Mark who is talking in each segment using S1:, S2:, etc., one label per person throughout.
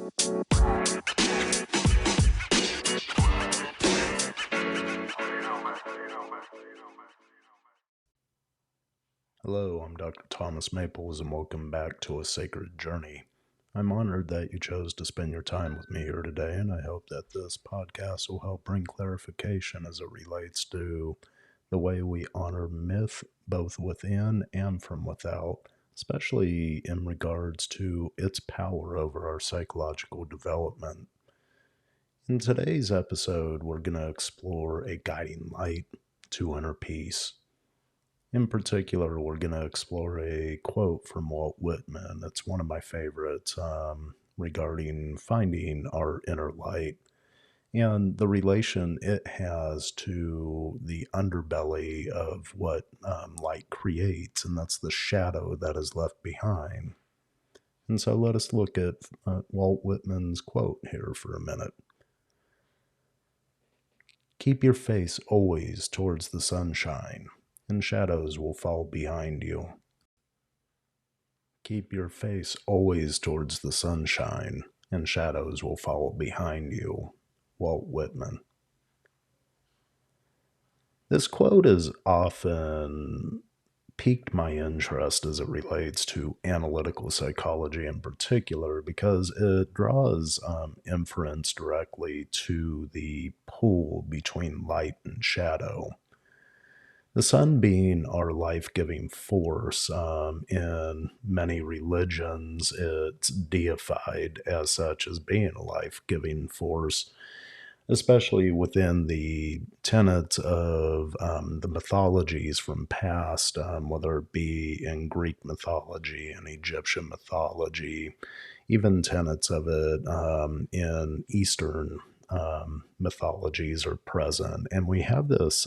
S1: Hello, I'm Dr. Thomas Maples, and welcome back to A Sacred Journey. I'm honored that you chose to spend your time with me here today, and I hope that this podcast will help bring clarification as it relates to the way we honor myth both within and from without, especially in regards to its power over our psychological development. In today's episode, we're going to explore a guiding light to inner peace. In particular, we're going to explore a quote from Walt Whitman. It's one of my favorites regarding finding our inner light and the relation it has to the underbelly of what light creates, and that's the shadow that is left behind. And so let us look at Walt Whitman's quote here for a minute. Keep your face always towards the sunshine, and shadows will fall behind you. Keep your face always towards the sunshine, and shadows will follow behind you. Walt Whitman. This quote has often piqued my interest as it relates to analytical psychology in particular because it draws inference directly to the pull between light and shadow. The sun being our life-giving force, in many religions, it's deified as such as being a life-giving force, especially within the tenets of the mythologies from past, whether it be in Greek mythology and Egyptian mythology, even tenets of it in Eastern mythologies are present. And we have this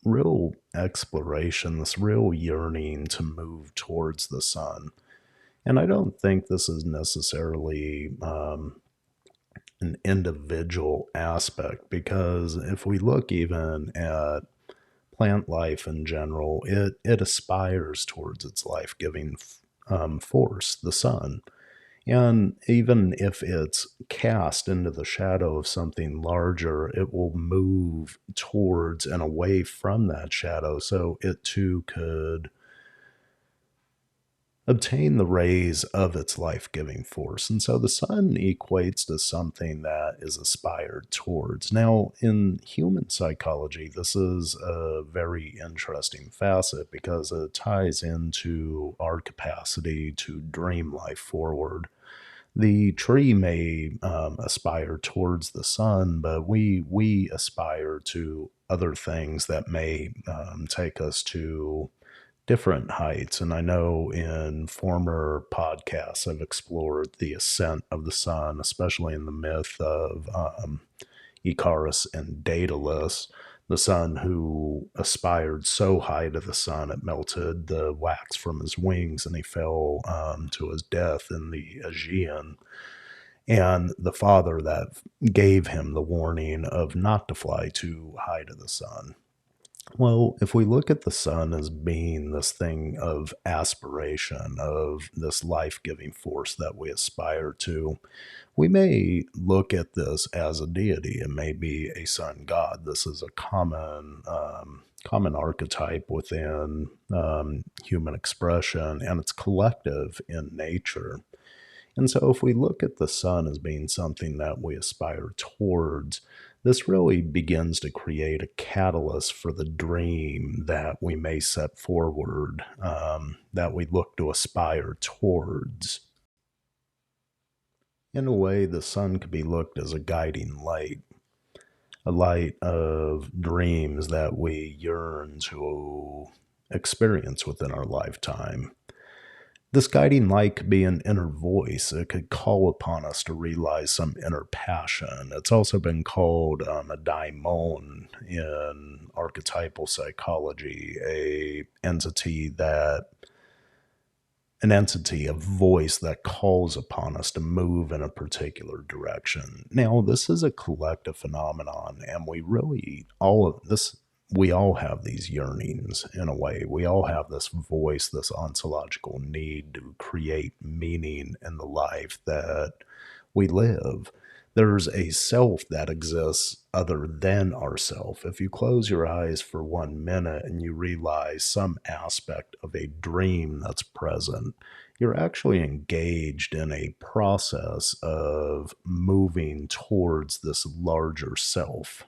S1: real exploration, this real yearning to move towards the sun. And I don't think this is necessarily an individual aspect, because if we look even at plant life in general, it aspires towards its life-giving force, the sun. And even if it's cast into the shadow of something larger, it will move towards and away from that shadow so it too could obtain the rays of its life-giving force. And so the sun equates to something that is aspired towards. Now, in human psychology, this is a very interesting facet because it ties into our capacity to dream life forward. The tree may aspire towards the sun, but we aspire to other things that may take us to different heights. And I know in former podcasts, I've explored the ascent of the sun, especially in the myth of Icarus and Daedalus, the sun who aspired so high to the sun it melted the wax from his wings and he fell to his death in the Aegean. And the father that gave him the warning of not to fly too high to the sun. Well, if we look at the sun as being this thing of aspiration, of this life-giving force that we aspire to, we may look at this as a deity. It may be a sun god. This is a common archetype within human expression, and it's collective in nature. And so if we look at the sun as being something that we aspire towards, this really begins to create a catalyst for the dream that we may set forward, that we look to aspire towards. In a way, the sun could be looked as a guiding light, a light of dreams that we yearn to experience within our lifetime. This guiding light could be an inner voice. It could call upon us to realize some inner passion. It's also been called a daimon in archetypal psychology, an entity, a voice that calls upon us to move in a particular direction. Now, this is a collective phenomenon, and we all have these yearnings in a way. We all have this voice, this ontological need to create meaning in the life that we live. There's a self that exists other than ourself. If you close your eyes for 1 minute and you realize some aspect of a dream that's present, you're actually engaged in a process of moving towards this larger self.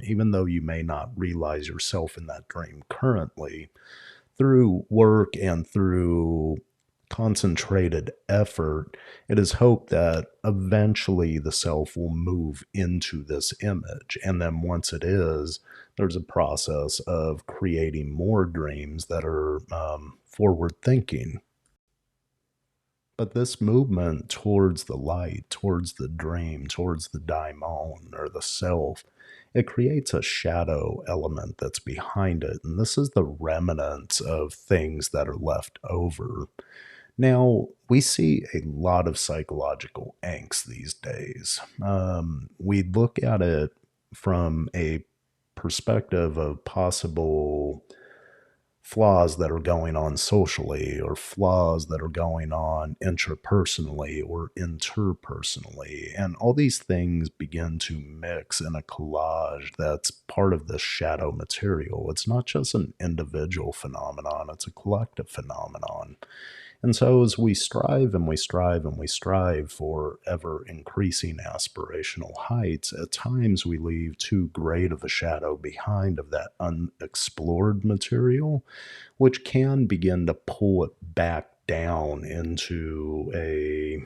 S1: Even though you may not realize yourself in that dream currently, through work and through concentrated effort, it is hoped that eventually the self will move into this image. And then once it is, there's a process of creating more dreams that are forward thinking. But this movement towards the light, towards the dream, towards the daimon or the self, it creates a shadow element that's behind it. And this is the remnants of things that are left over. Now, we see a lot of psychological angst these days. We look at it from a perspective of possible flaws that are going on socially or flaws that are going on intrapersonally or interpersonally. And all these things begin to mix in a collage that's part of this shadow material. It's not just an individual phenomenon, it's a collective phenomenon. And so, as we strive and we strive and we strive for ever increasing aspirational heights, at times we leave too great of a shadow behind of that unexplored material, which can begin to pull it back down into a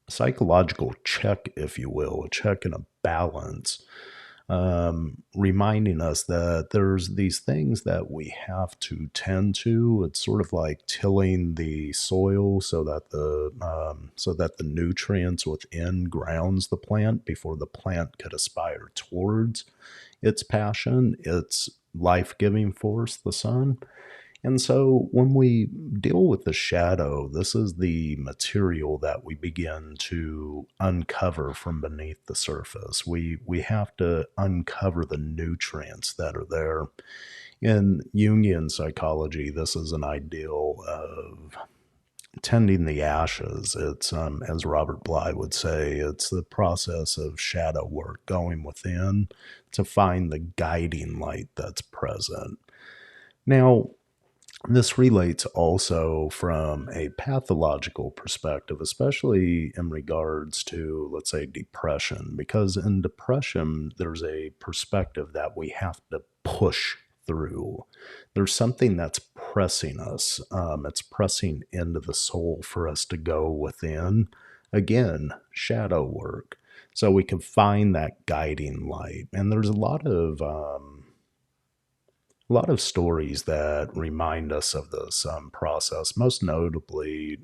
S1: psychological check, if you will, a check and a balance, reminding us that there's these things that we have to tend to. It's sort of like tilling the soil so that the nutrients within grounds the plant before the plant could aspire towards its passion, its life-giving force, the sun. And so when we deal with the shadow, this is the material that we begin to uncover from beneath the surface. We have to uncover the nutrients that are there. In Jungian psychology, this is an ideal of tending the ashes. It's, as Robert Bly would say, it's the process of shadow work, going within to find the guiding light that's present. Now, this relates also from a pathological perspective, especially in regards to, let's say, depression, because in depression, there's a perspective that we have to push through. There's something that's pressing us, it's pressing into the soul for us to go within. Again, shadow work. So we can find that guiding light. And there's a lot of stories that remind us of this process, most notably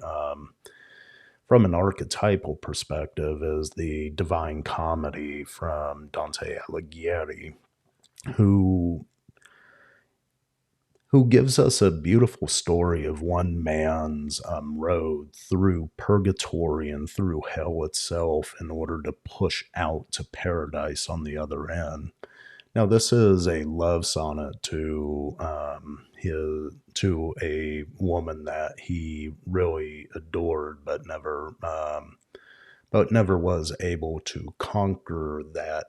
S1: from an archetypal perspective, is the Divine Comedy from Dante Alighieri, who who gives us a beautiful story of one man's road through purgatory and through hell itself in order to push out to paradise on the other end. Now, this is a love sonnet to a woman that he really adored, but never was able to conquer that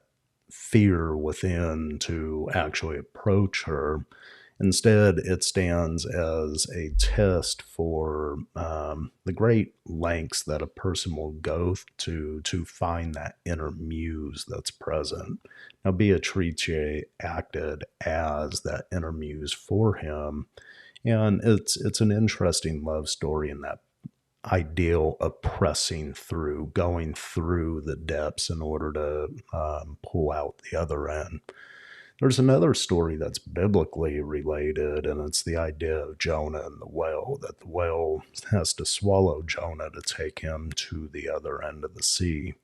S1: fear within to actually approach her. Instead, it stands as a test for the great lengths that a person will go to find that inner muse that's present. Now, Beatrice acted as that inner muse for him, and it's an interesting love story in that ideal of pressing through, going through the depths in order to pull out the other end. There's another story that's biblically related, and it's the idea of Jonah and the whale, that the whale has to swallow Jonah to take him to the other end of the sea.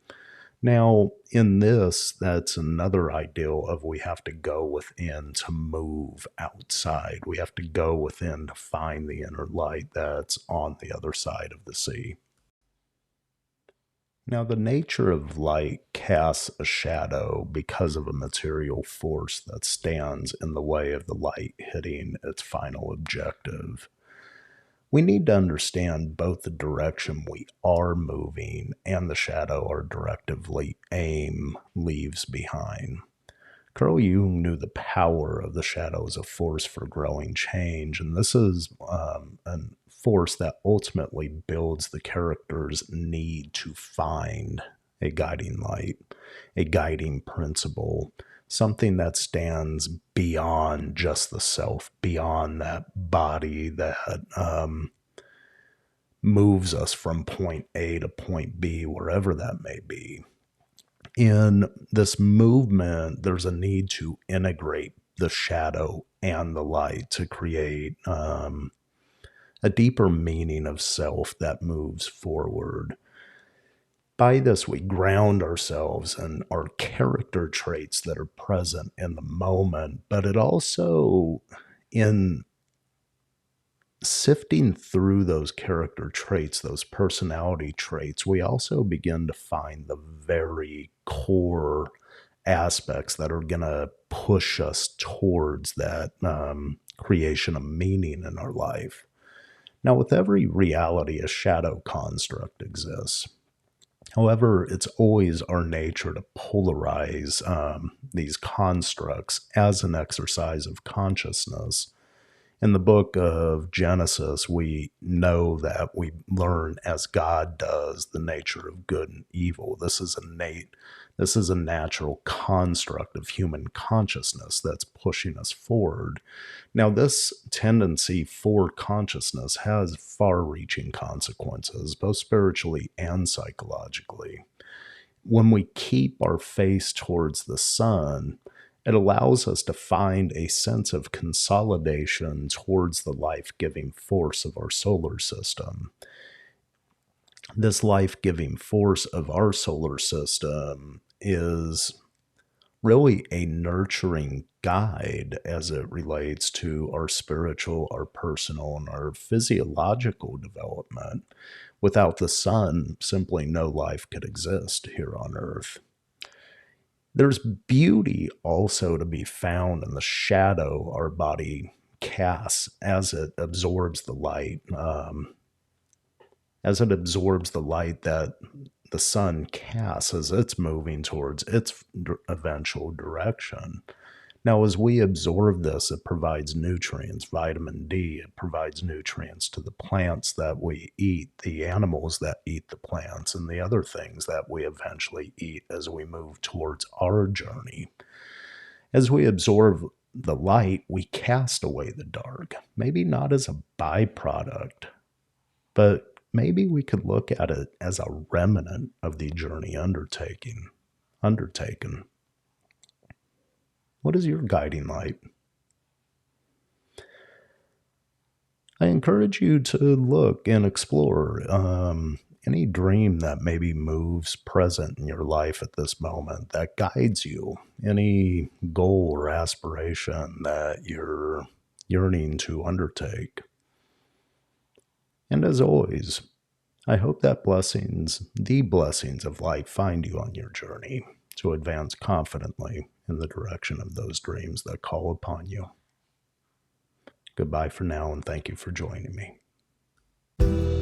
S1: Now, in this, that's another ideal of we have to go within to move outside. We have to go within to find the inner light that's on the other side of the sea. Now, the nature of light casts a shadow because of a material force that stands in the way of the light hitting its final objective. We need to understand both the direction we are moving and the shadow our directively aim leaves behind. Carl Jung knew the power of the shadow as a force for growing change, and this is a force that ultimately builds the character's need to find a guiding light, a guiding principle, something that stands beyond just the self, beyond that body that moves us from point A to point B, wherever that may be. In this movement, there's a need to integrate the shadow and the light to create a deeper meaning of self that moves forward. By this, we ground ourselves in our character traits that are present in the moment, but it also, in sifting through those character traits, those personality traits, we also begin to find the very core aspects that are going to push us towards that creation of meaning in our life. Now, with every reality, a shadow construct exists. However, it's always our nature to polarize these constructs as an exercise of consciousness. In the book of Genesis, we know that we learn as God does the nature of good and evil. This is a natural construct of human consciousness that's pushing us forward. Now, this tendency for consciousness has far-reaching consequences, both spiritually and psychologically. When we keep our face towards the sun, it allows us to find a sense of consolidation towards the life-giving force of our solar system. This life-giving force of our solar system is really a nurturing guide as it relates to our spiritual, our personal, and our physiological development. Without the sun, simply no life could exist here on Earth. There's beauty also to be found in the shadow our body casts as it absorbs the light. As it absorbs the light that the sun casts as it's moving towards its eventual direction. Now, as we absorb this, it provides nutrients, vitamin D. It provides nutrients to the plants that we eat, the animals that eat the plants, and the other things that we eventually eat as we move towards our journey. As we absorb the light, we cast away the dark. Maybe not as a byproduct, but maybe we could look at it as a remnant of the journey undertaken. What is your guiding light? I encourage you to look and explore any dream that maybe moves present in your life at this moment that guides you, any goal or aspiration that you're yearning to undertake. And as always, I hope that the blessings of life find you on your journey to advance confidently in the direction of those dreams that call upon you. Goodbye for now, and thank you for joining me.